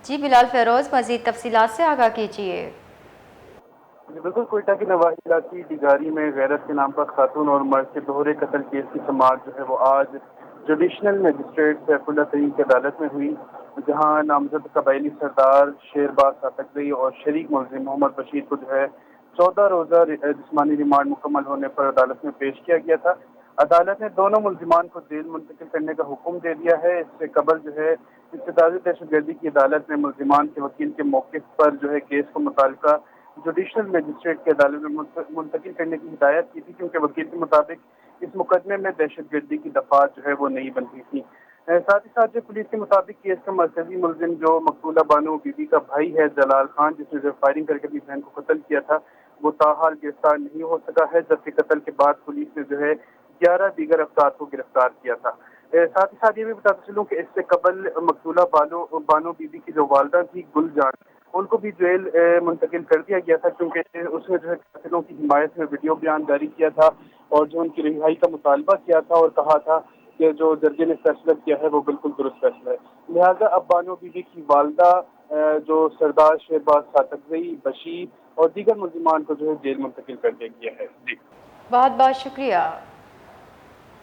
جی بلال فیروز، مزید تفصیلات سے آگاہ کیجیے۔ جی بالکل، کوئٹہ کے نواحی علاقی ڈگاری میں غیرت کے نام پر خاتون اور مرد کے دوہرے قتل کیس کی سماعت جو ہے وہ آج جوڈیشنل مجسٹریٹ سیف اللہ ترین کی عدالت میں ہوئی، جہاں نامزد قبائلی سردار شیرباز ساتکزئی اور شریک ملزم محمد بشیر کو جو ہے 14 روزہ جسمانی ریمانڈ مکمل ہونے پر عدالت میں پیش کیا گیا تھا۔ عدالت نے دونوں ملزمان کو جیل منتقل کرنے کا حکم دے دیا ہے۔ اس سے قبل جو ہے استدعائی دہشت گردی کی عدالت نے ملزمان کے وکیل کے موقف پر جو ہے کیس کو متعلقہ جوڈیشنل مجسٹریٹ کی عدالت میں منتقل کرنے کی ہدایت کی تھی، کیونکہ وکیل کے مطابق اس مقدمے میں دہشت گردی کی دفعات جو ہے وہ نہیں بنتی تھی۔ ساتھ ہی ساتھ جو پولیس کے مطابق کیس کا مرکزی ملزم جو مقبولہ بانو بی بی کا بھائی ہے جلال خان، جس نے جو فائرنگ کر کے اپنی بہن کو قتل کیا تھا، وہ تاحال گرفتار نہیں ہو سکا ہے، جبکہ قتل کے بعد پولیس نے جو ہے 11 دیگر افراد کو گرفتار کیا تھا۔ ساتھ ہی ساتھ یہ بھی بتاتا چلوں کہ اس سے قبل مقتولہ بانو بی بی کی جو والدہ تھی گل جان، ان کو بھی جیل منتقل کر دیا گیا تھا، کیونکہ اس نے جو ہے قاتلوں کی حمایت میں ویڈیو بیان جاری کیا تھا اور جو ان کی رہائی کا مطالبہ کیا تھا اور کہا تھا کہ جو جرگے نے فیصلہ کیا ہے وہ بالکل درست فیصلہ ہے۔ لہٰذا اب بانو بی بی کی والدہ جو سردار شیرباز ساتکزئی، بشیر اور دیگر ملزمان کو جو ہے جیل منتقل کر دیا گیا ہے۔ جی بہت بہت شکریہ۔